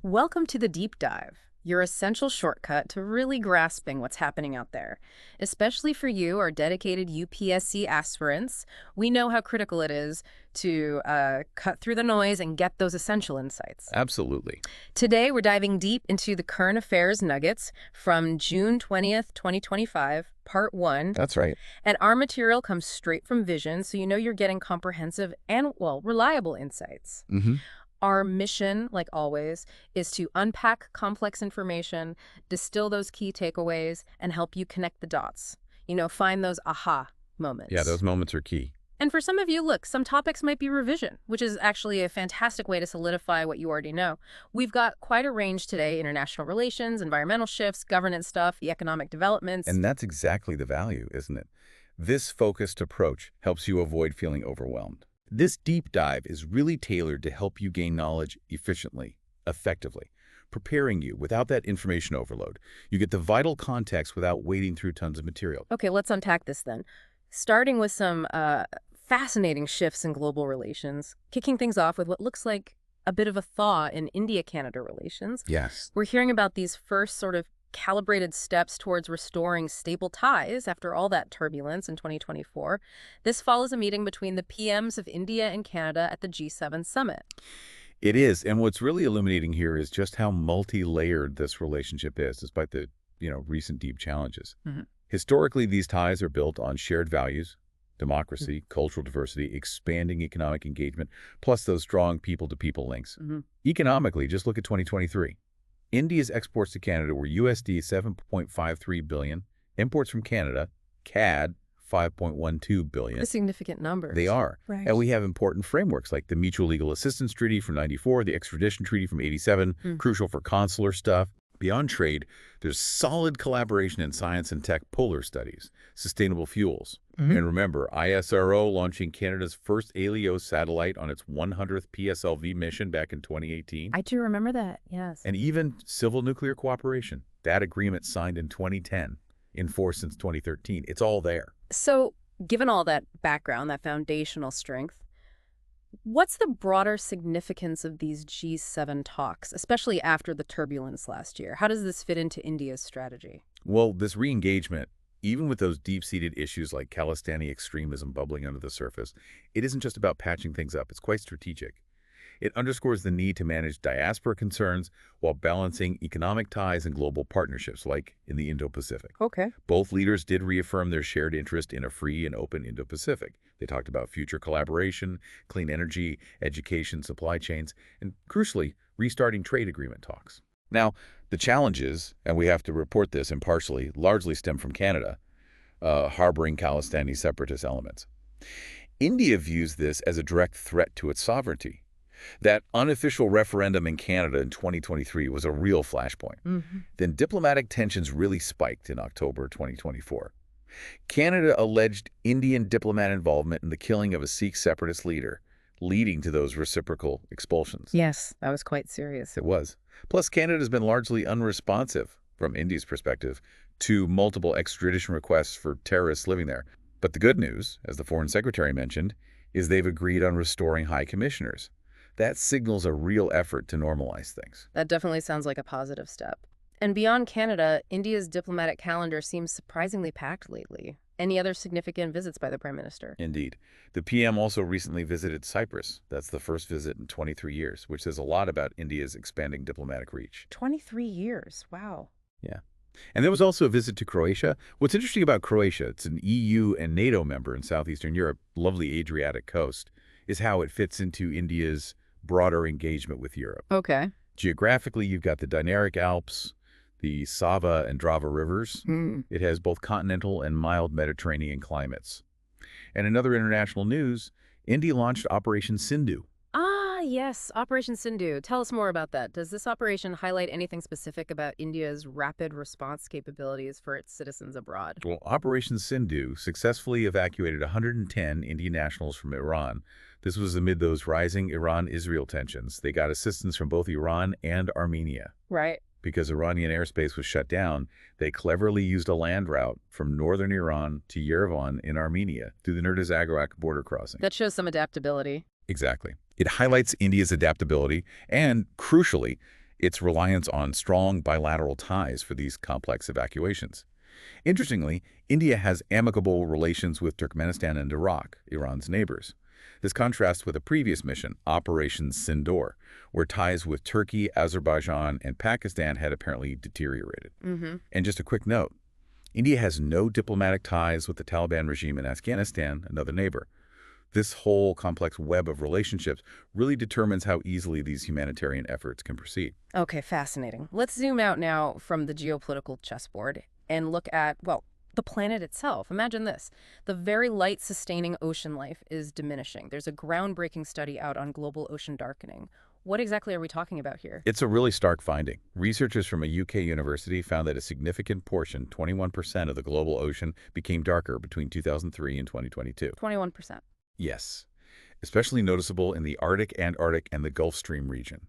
Welcome to the Deep Dive, your essential shortcut to really grasping what's happening out there. Especially for you, our dedicated UPSC aspirants, we know how critical it is to cut through the noise and get those essential insights. Absolutely. Today, we're diving deep into the current affairs nuggets from June 20th, 2025, Part 1. That's right. And our material comes straight from Vision, so you know you're getting comprehensive and, well, reliable insights. Mm-hmm. Our mission, like always, is to unpack complex information, distill those key takeaways, and help you connect the dots. Find those aha moments. Yeah, those moments are key. And for some of you, look, some topics might be revision, which is actually a fantastic way to solidify what you already know. We've got quite a range today: international relations, environmental shifts, governance stuff, the economic developments. And that's exactly the value, isn't it? This focused approach helps you avoid feeling overwhelmed. This deep dive is really tailored to help you gain knowledge efficiently, effectively, preparing you without that information overload. You get the vital context without wading through tons of material. Okay, let's unpack this then. Starting with some fascinating shifts in global relations, kicking things off with what looks like a bit of a thaw in India-Canada relations. Yes. We're hearing about these first sort of calibrated steps towards restoring stable ties after all that turbulence in 2024. This follows a meeting between the PMs of India and Canada at the G7 summit. It is, and what's really illuminating here is just how multi-layered this relationship is, despite the, recent deep challenges. Mm-hmm. Historically, these ties are built on shared values, democracy, cultural diversity, expanding economic engagement, plus those strong people-to-people links. Mm-hmm. Economically, just look at 2023. India's exports to Canada were USD 7.53 billion, imports from Canada, CAD, 5.12 billion. The significant numbers. They are. Right. And we have important frameworks like the Mutual Legal Assistance Treaty from 94, the Extradition Treaty from 87, crucial for consular stuff. Beyond trade, there's solid collaboration in science and tech polar studies, sustainable fuels. Mm-hmm. And remember, ISRO launching Canada's first ALEO satellite on its 100th PSLV mission back in 2018. I do remember that, yes. And even civil nuclear cooperation. That agreement signed in 2010, in force since 2013. It's all there. So, given all that background, that foundational strength, what's the broader significance of these G7 talks, especially after the turbulence last year? How does this fit into India's strategy? Well, this re-engagement, even with those deep-seated issues like Khalistani extremism bubbling under the surface, it isn't just about patching things up. It's quite strategic. It underscores the need to manage diaspora concerns while balancing economic ties and global partnerships, like in the Indo-Pacific. Okay. Both leaders did reaffirm their shared interest in a free and open Indo-Pacific. They talked about future collaboration, clean energy, education, supply chains, and crucially, restarting trade agreement talks. Now, the challenges, and we have to report this impartially, largely stem from Canada, harboring Khalistani separatist elements. India views this as a direct threat to its sovereignty. That unofficial referendum in Canada in 2023 was a real flashpoint. Mm-hmm. Then diplomatic tensions really spiked in October 2024. Canada alleged Indian diplomat involvement in the killing of a Sikh separatist leader, leading to those reciprocal expulsions. Yes, that was quite serious. It was. Plus, Canada has been largely unresponsive, from India's perspective, to multiple extradition requests for terrorists living there. But the good news, as the Foreign Secretary mentioned, is they've agreed on restoring high commissioners. That signals a real effort to normalize things. That definitely sounds like a positive step. And beyond Canada, India's diplomatic calendar seems surprisingly packed lately. Any other significant visits by the Prime Minister? Indeed. The PM also recently visited Cyprus. That's the first visit in 23 years, which says a lot about India's expanding diplomatic reach. 23 years. Wow. Yeah. And there was also a visit to Croatia. What's interesting about Croatia, it's an EU and NATO member in southeastern Europe, lovely Adriatic coast, is how it fits into India's broader engagement with Europe. Okay. Geographically, you've got the Dinaric Alps, the Sava and Drava rivers. It has both continental and mild Mediterranean climates. And in other international news, India launched Operation Sindhu. Ah, yes, Operation Sindhu. Tell us more about that. Does this operation highlight anything specific about India's rapid response capabilities for its citizens abroad? Well, Operation Sindhu successfully evacuated 110 Indian nationals from Iran. This was amid those rising Iran-Israel tensions. They got assistance from both Iran and Armenia. Right. Because Iranian airspace was shut down, they cleverly used a land route from northern Iran to Yerevan in Armenia through the Nurda-Zagorod border crossing. That shows some adaptability. Exactly. It highlights India's adaptability and, crucially, its reliance on strong bilateral ties for these complex evacuations. Interestingly, India has amicable relations with Turkmenistan and Iraq, Iran's neighbors. This contrasts with a previous mission, Operation Sindhu, where ties with Turkey, Azerbaijan, and Pakistan had apparently deteriorated. And just a quick note, India has no diplomatic ties with the Taliban regime in Afghanistan, another neighbor. This whole complex web of relationships really determines how easily these humanitarian efforts can proceed. Okay, fascinating. Let's zoom out now from the geopolitical chessboard and look at, well, the planet itself. Imagine this. The very light-sustaining ocean life is diminishing. There's a groundbreaking study out on global ocean darkening. What exactly are we talking about here? It's a really stark finding. Researchers from a UK university found that a significant portion, 21% of the global ocean, became darker between 2003 and 2022. 21%. Yes, especially noticeable in the Arctic, Antarctic, and the Gulf Stream region.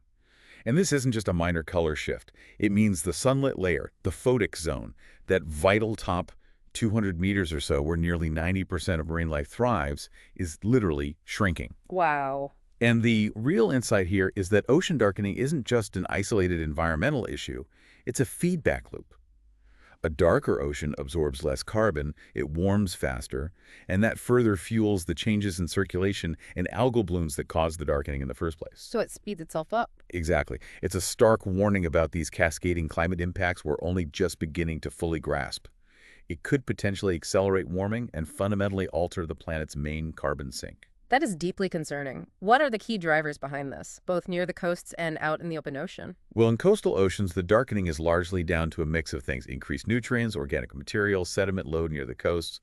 And this isn't just a minor color shift. It means the sunlit layer, the photic zone, that vital top 200 meters or so where nearly 90% of marine life thrives, is literally shrinking. Wow. And the real insight here is that ocean darkening isn't just an isolated environmental issue, it's a feedback loop. A darker ocean absorbs less carbon, it warms faster, and that further fuels the changes in circulation and algal blooms that cause the darkening in the first place. So it speeds itself up. Exactly. It's a stark warning about these cascading climate impacts we're only just beginning to fully grasp. It could potentially accelerate warming and fundamentally alter the planet's main carbon sink. That is deeply concerning. What are the key drivers behind this, both near the coasts and out in the open ocean? Well, in coastal oceans, the darkening is largely down to a mix of things: increased nutrients, organic material, sediment load near the coasts,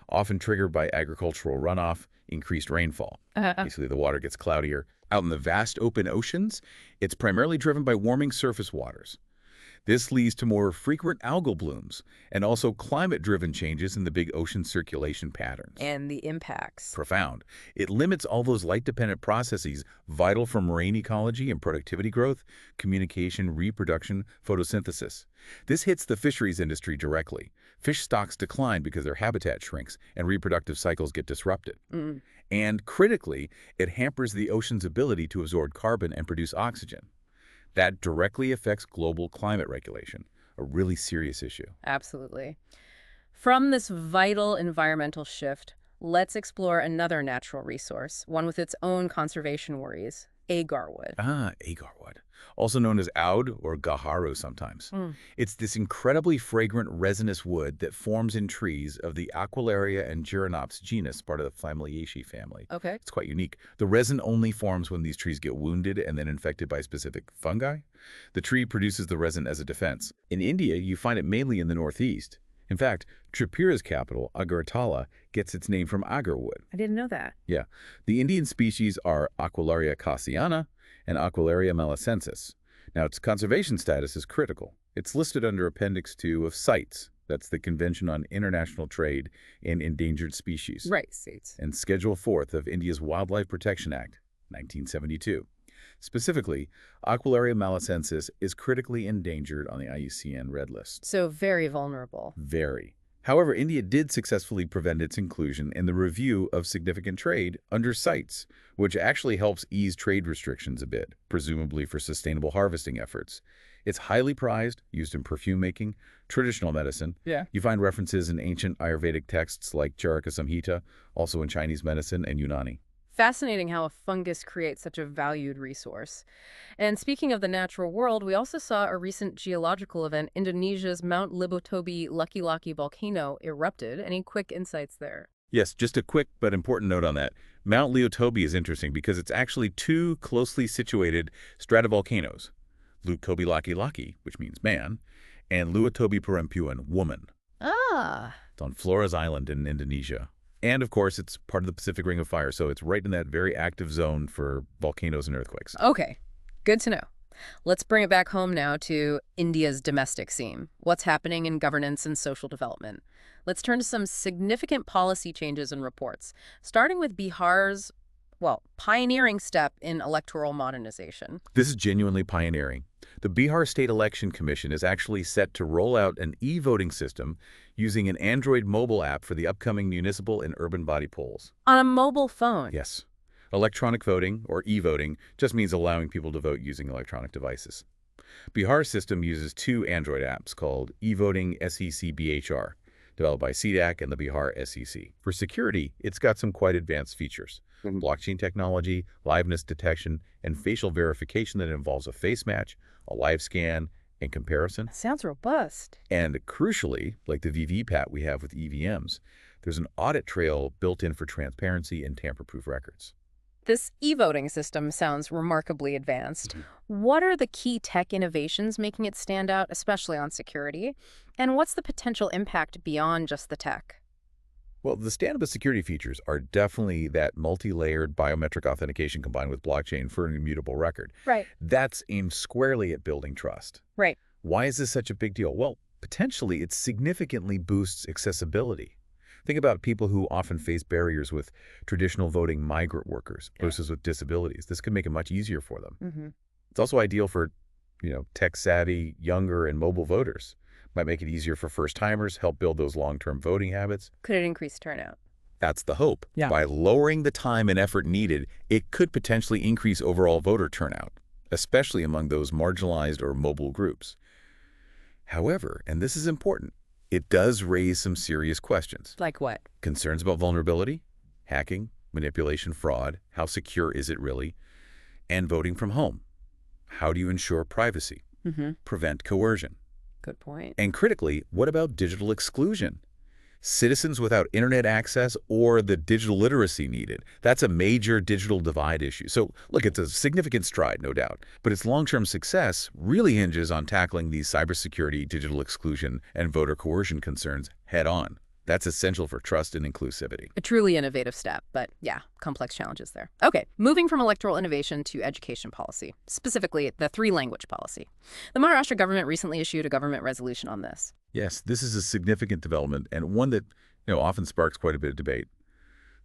often triggered by agricultural runoff, increased rainfall. Basically, the water gets cloudier. Out in the vast open oceans, it's primarily driven by warming surface waters. This leads to more frequent algal blooms and also climate-driven changes in the big ocean circulation patterns. And the impacts. Profound. It limits all those light-dependent processes vital for marine ecology and productivity growth, communication, reproduction, photosynthesis. This hits the fisheries industry directly. Fish stocks decline because their habitat shrinks and reproductive cycles get disrupted. And critically, it hampers the ocean's ability to absorb carbon and produce oxygen. That directly affects global climate regulation, a really serious issue. Absolutely. From this vital environmental shift, let's explore another natural resource, one with its own conservation worries, agarwood. Agarwood, also known as oud or gaharu sometimes. It's this incredibly fragrant resinous wood that forms in trees of the Aquilaria and Giranops genus, part of the Flammulaceae family. Okay. It's quite unique. The resin only forms when these trees get wounded and then infected by specific fungi. The tree produces the resin as a defense. In India, you find it mainly in the northeast. In fact, Tripura's capital, Agartala, gets its name from agarwood. I didn't know that. Yeah. The Indian species are Aquilaria cassiana and Aquilaria malacensis. Now, its conservation status is critical. It's listed under Appendix 2 of CITES. That's the Convention on International Trade in Endangered Species. Right, states. And Schedule 4th of India's Wildlife Protection Act, 1972. Specifically, Aquilaria malacensis is critically endangered on the IUCN Red List. So very vulnerable. Very. However, India did successfully prevent its inclusion in the Review of Significant Trade under CITES, which actually helps ease trade restrictions a bit, presumably for sustainable harvesting efforts. It's highly prized, used in perfume making, traditional medicine. Yeah. You find references in ancient Ayurvedic texts like Charaka Samhita, also in Chinese medicine and Unani. Fascinating how a fungus creates such a valued resource. And speaking of the natural world, we also saw a recent geological event. Indonesia's Mount Libotobi Laki-Laki volcano erupted. Any quick insights there? Yes, just a quick but important note on that. Mount Libotobi is interesting because it's actually two closely situated stratovolcanoes, Lutobi Laki-Laki, which means man, and Luotobi Perempuan, woman. It's on Flores Island in Indonesia. And, of course, it's part of the Pacific Ring of Fire, so it's right in that very active zone for volcanoes and earthquakes. Okay, good to know. Let's bring it back home now to India's domestic scene. What's happening in governance and social development? Let's turn to some significant policy changes and reports, starting with Bihar's, pioneering step in electoral modernization. This is genuinely pioneering. The Bihar State Election Commission is actually set to roll out an e-voting system using an Android mobile app for the upcoming municipal and urban body polls. On a mobile phone? Yes. Electronic voting, or e-voting, just means allowing people to vote using electronic devices. Bihar's system uses two Android apps called e-voting SEC-BHR, developed by CDAC and the Bihar SEC. For security, it's got some quite advanced features. Blockchain technology, liveness detection, and facial verification that involves a face match, a live scan, and comparison. Sounds robust. And crucially, like the VVPAT we have with EVMs, there's an audit trail built in for transparency and tamper-proof records. This e-voting system sounds remarkably advanced. What are the key tech innovations making it stand out, especially on security? And what's the potential impact beyond just the tech? Well, the stand-up security features are definitely that multi-layered biometric authentication combined with blockchain for an immutable record. Right. That's aimed squarely at building trust. Right. Why is this such a big deal? Well, potentially it significantly boosts accessibility. Think about people who often face barriers with traditional voting migrant workers versus with disabilities. This could make it much easier for them. It's also ideal for, tech-savvy, younger, and mobile voters. Might make it easier for first-timers, help build those long-term voting habits. Could it increase turnout? That's the hope. Yeah. By lowering the time and effort needed, it could potentially increase overall voter turnout, especially among those marginalized or mobile groups. However, and this is important, it does raise some serious questions. Like what? Concerns about vulnerability, hacking, manipulation, fraud, how secure is it really, and voting from home. How do you ensure privacy? Prevent coercion? Good point. And critically, what about digital exclusion? Citizens without internet access or the digital literacy needed. That's a major digital divide issue. So look, it's a significant stride, no doubt, but its long-term success really hinges on tackling these cybersecurity, digital exclusion, and voter coercion concerns head-on. That's essential for trust and inclusivity. A truly innovative step, but yeah, complex challenges there. Okay, moving from electoral innovation to education policy, specifically the three-language policy. The Maharashtra government recently issued a government resolution on this. Yes, this is a significant development and one that often sparks quite a bit of debate.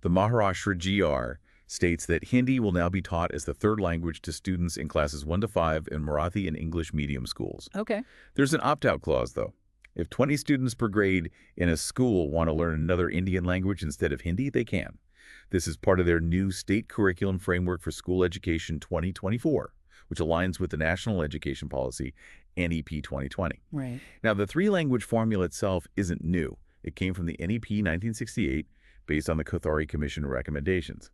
The Maharashtra GR states that Hindi will now be taught as the third language to students in classes 1 to 5 in Marathi and English medium schools. Okay. There's an opt-out clause, though. If 20 students per grade in a school want to learn another Indian language instead of Hindi, they can. This is part of their new state curriculum framework for school education 2024, which aligns with the National Education Policy, NEP 2020. Right. Now, the three-language formula itself isn't new. It came from the NEP 1968 based on the Kothari Commission recommendations.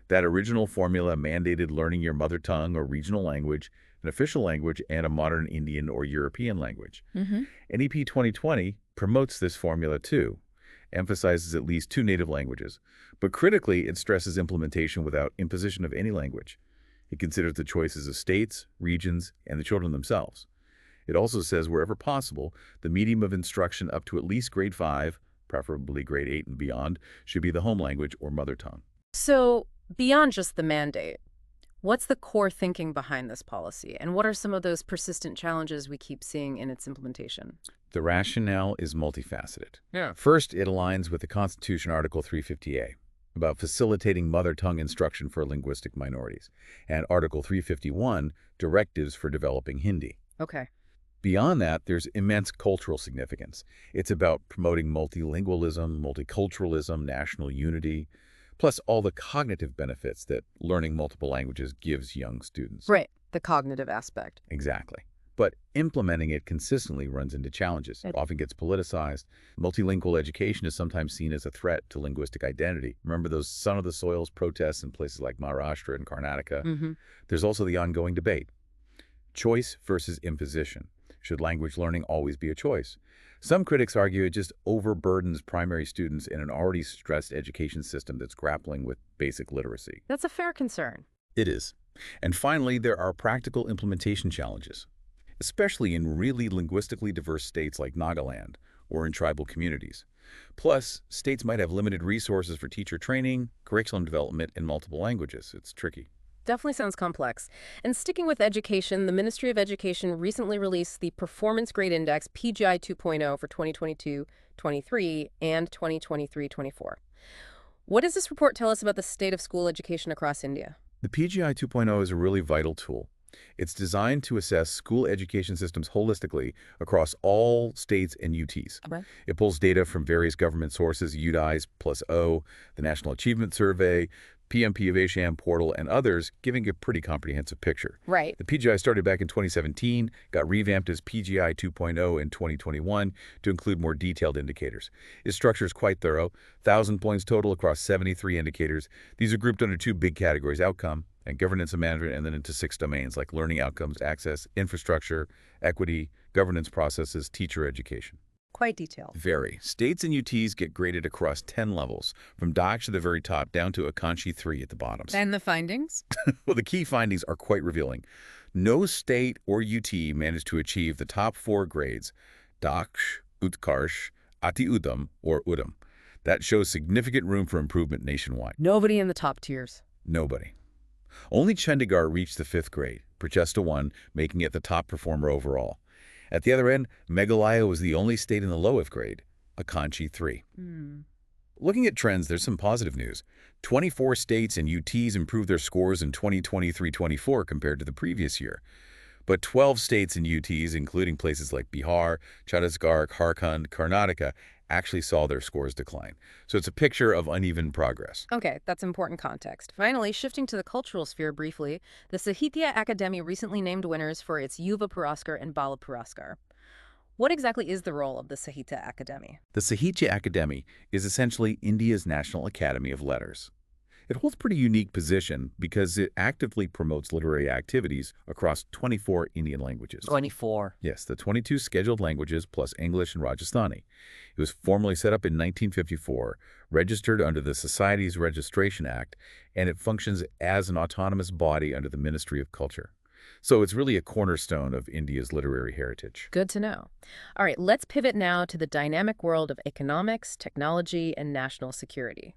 That original formula mandated learning your mother tongue or regional language, an official language, and a modern Indian or European language. NEP 2020 promotes this formula too, emphasizes at least 2 native languages, but critically it stresses implementation without imposition of any language. It considers the choices of states, regions, and the children themselves. It also says wherever possible, the medium of instruction up to at least grade 5, preferably grade 8 and beyond, should be the home language or mother tongue. So beyond just the mandate, what's the core thinking behind this policy, and what are some of those persistent challenges we keep seeing in its implementation? The rationale is multifaceted. Yeah. First, it aligns with the Constitution Article 350A about facilitating mother tongue instruction for linguistic minorities, and Article 351, directives for developing Hindi. Okay. Beyond that, there's immense cultural significance. It's about promoting multilingualism, multiculturalism, national unity, plus all the cognitive benefits that learning multiple languages gives young students. Right, the cognitive aspect. Exactly. But implementing it consistently runs into challenges. It often gets politicized. Multilingual education is sometimes seen as a threat to linguistic identity. Remember those Son of the Soils protests in places like Maharashtra and Karnataka? There's also the ongoing debate. Choice versus imposition. Should language learning always be a choice? Some critics argue it just overburdens primary students in an already stressed education system that's grappling with basic literacy. That's a fair concern. It is. And finally, there are practical implementation challenges, especially in really linguistically diverse states like Nagaland or in tribal communities. Plus, states might have limited resources for teacher training, curriculum development in multiple languages. It's tricky. Definitely sounds complex. And sticking with education, the Ministry of Education recently released the Performance Grade Index PGI 2.0 for 2022-23 and 2023-24. What does this report tell us about the state of school education across India? The PGI 2.0 is a really vital tool. It's designed to assess school education systems holistically across all states and UTs. Right. It pulls data from various government sources, UDIs plus O, the National Achievement Survey, PMP of Asham portal, and others, giving a pretty comprehensive picture. Right. The PGI started back in 2017, got revamped as PGI 2.0 in 2021 to include more detailed indicators. Its structure is quite thorough, 1,000 points total across 73 indicators. These are grouped under two big categories, outcome and governance and management, and then into 6 domains like learning outcomes, access, infrastructure, equity, governance processes, teacher education. Quite detailed. Very. States and UTs get graded across 10 levels, from Daksh at the very top down to Akanshi 3 at the bottoms. And the findings? Well, the key findings are quite revealing. No state or UT managed to achieve the top 4 grades, Daksh, Utkarsh, Ati Udam, or Udam. That shows significant room for improvement nationwide. Nobody in the top tiers. Nobody. Only Chandigarh reached the 5th grade, Prachesta 1, making it the top performer overall. At the other end, Meghalaya was the only state in the lowest grade, Akanshi 3. Looking at trends, there's some positive news. 24 states and UTs improved their scores in 2023-24 compared to the previous year. But 12 states and UTs, including places like Bihar, Chhattisgarh, Jharkhand, Karnataka, actually saw their scores decline. So it's a picture of uneven progress. Okay, that's important context. Finally, shifting to the cultural sphere briefly, the Sahitya Akademi recently named winners for its Yuva Puraskar and Bala Puraskar. What exactly is the role of the Sahitya Akademi? The Sahitya Akademi is essentially India's National Academy of Letters. It holds a pretty unique position because it actively promotes literary activities across 24 Indian languages. 24. Yes, the 22 scheduled languages plus English and Rajasthani. It was formally set up in 1954, registered under the Societies Registration Act, and it functions as an autonomous body under the Ministry of Culture. So it's really a cornerstone of India's literary heritage. Good to know. All right, let's pivot now to the dynamic world of economics, technology, and national security.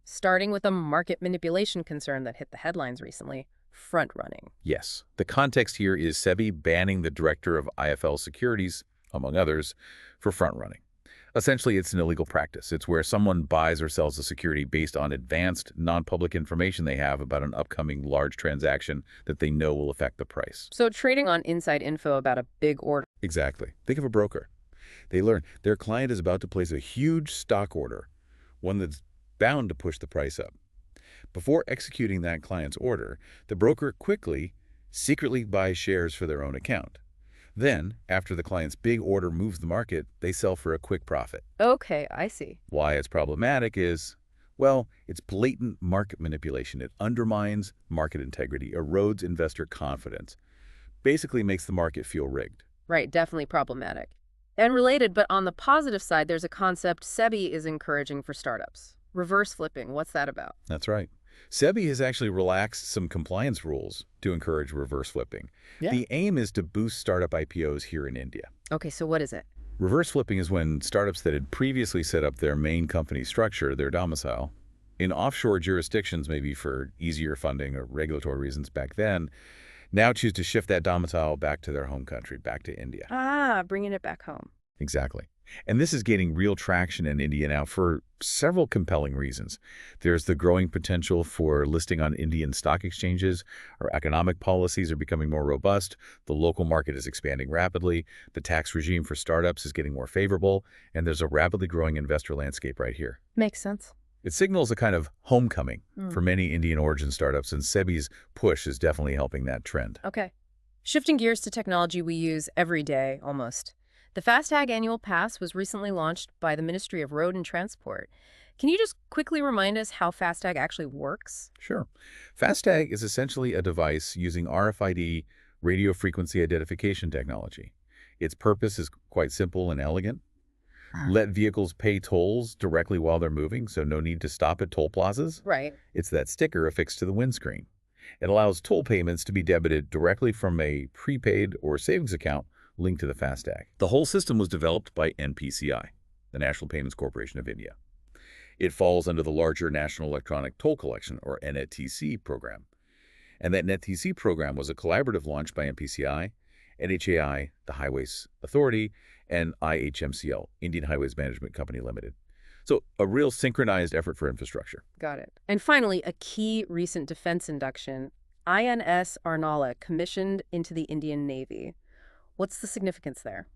Starting with a market manipulation concern that hit the headlines recently, front-running. Yes. The context here is SEBI banning the director of IFL Securities, among others, for front-running. Essentially, it's an illegal practice. It's where someone buys or sells a security based on advanced, non-public information they have about an upcoming large transaction that they know will affect the price. So trading on inside info about a big order. Exactly. Think of a broker. They learn their client is about to place a huge stock order, one that's bound to push the price up. Before executing that client's order, the broker quickly, secretly buys shares for their own account. Then, after the client's big order moves the market, they sell for a quick profit. Okay, I see. Why it's problematic is, well, it's blatant market manipulation. It undermines market integrity, erodes investor confidence, basically makes the market feel rigged. Right, definitely problematic. And related, but on the positive side, there's a concept SEBI is encouraging for startups. Reverse flipping, what's that about? That's right. SEBI has actually relaxed some compliance rules to encourage reverse flipping. Yeah. The aim is to boost startup IPOs here in India. Okay, so what is it? Reverse flipping is when startups that had previously set up their main company structure, their domicile, in offshore jurisdictions, maybe for easier funding or regulatory reasons back then, now choose to shift that domicile back to their home country, back to India. Ah, bringing it back home. Exactly. And this is gaining real traction in India now for several compelling reasons. There's the growing potential for listing on Indian stock exchanges. Our economic policies are becoming more robust. The local market is expanding rapidly. The tax regime for startups is getting more favorable. And there's a rapidly growing investor landscape right here. Makes sense. It signals a kind of homecoming for many Indian origin startups, and SEBI's push is definitely helping that trend. Okay. Shifting gears to technology we use every day, almost. The FASTag annual pass was recently launched by the Ministry of Road and Transport. Can you just quickly remind us how FASTag actually works? Sure. FASTag is essentially a device using RFID radio frequency identification technology. Its purpose is quite simple and elegant. Let vehicles pay tolls directly while they're moving, so no need to stop at toll plazas. Right. It's that sticker affixed to the windscreen. It allows toll payments to be debited directly from a prepaid or savings account linked to the FASTag. The whole system was developed by NPCI, the National Payments Corporation of India. It falls under the larger National Electronic Toll Collection, or NETC, program. And that NETC program was a collaborative launch by NPCI, NHAI, the Highways Authority, and IHMCL, Indian Highways Management Company Limited. So a real synchronized effort for infrastructure. Got it. And finally, a key recent defense induction, INS Arnala, commissioned into the Indian Navy. What's the significance there?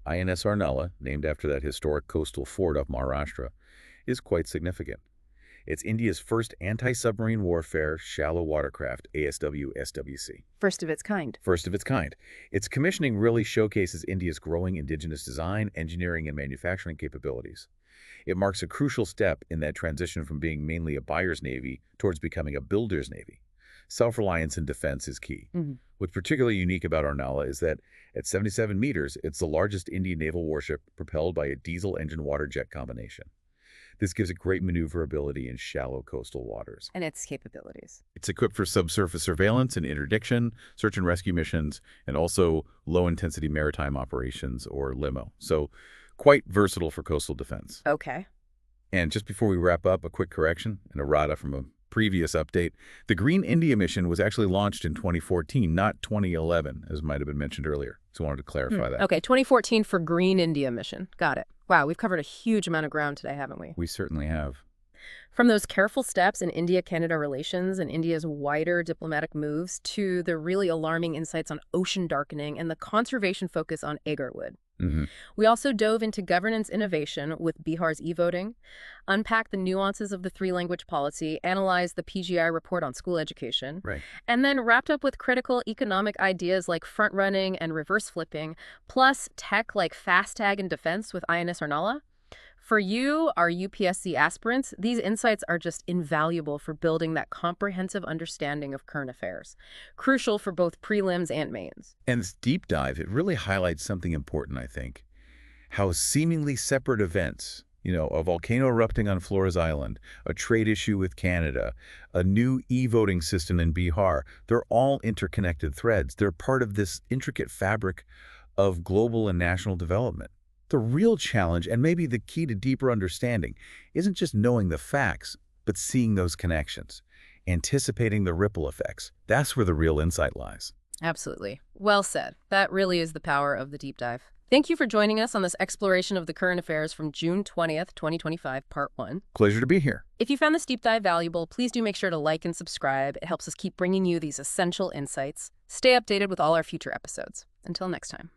INS Arnala, named after that historic coastal fort of Maharashtra, is quite significant. It's India's first anti-submarine warfare shallow watercraft, ASW-SWC. First of its kind. First of its kind. Its commissioning really showcases India's growing indigenous design, engineering, and manufacturing capabilities. It marks a crucial step in that transition from being mainly a buyer's navy towards becoming a builder's navy. Self-reliance in defense is key. What's particularly unique about Arnala is that at 77 meters, it's the largest Indian naval warship propelled by a diesel engine water jet combination. This gives it great maneuverability in shallow coastal waters. And its capabilities. It's equipped for subsurface surveillance and interdiction, search and rescue missions, and also low-intensity maritime operations, or LIMO. So quite versatile for coastal defense. Okay. And just before we wrap up, a quick correction, an errata from a previous update. The Green India mission was actually launched in 2014, not 2011, as might have been mentioned earlier. So I wanted to clarify that. Okay, 2014 for Green India mission. Got it. Wow, we've covered a huge amount of ground today, haven't we? We certainly have. From those careful steps in India-Canada relations and India's wider diplomatic moves to the really alarming insights on ocean darkening and the conservation focus on agarwood. We also dove into governance innovation with Bihar's e-voting, unpacked the nuances of the three-language policy, analyzed the PGI report on school education, and then wrapped up with critical economic ideas like front-running and reverse flipping, plus tech like FASTag and defense with INS Arnala. For you, our UPSC aspirants, these insights are just invaluable for building that comprehensive understanding of current affairs, crucial for both prelims and mains. And this deep dive, it really highlights something important, I think. How seemingly separate events, a volcano erupting on Flores Island, a trade issue with Canada, a new e-voting system in Bihar, they're all interconnected threads. They're part of this intricate fabric of global and national development. The real challenge, and maybe the key to deeper understanding, isn't just knowing the facts, but seeing those connections, anticipating the ripple effects. That's where the real insight lies. Absolutely. Well said. That really is the power of the deep dive. Thank you for joining us on this exploration of the current affairs from June 20th, 2025, Part 1. Pleasure to be here. If you found this deep dive valuable, please do make sure to like and subscribe. It helps us keep bringing you these essential insights. Stay updated with all our future episodes. Until next time.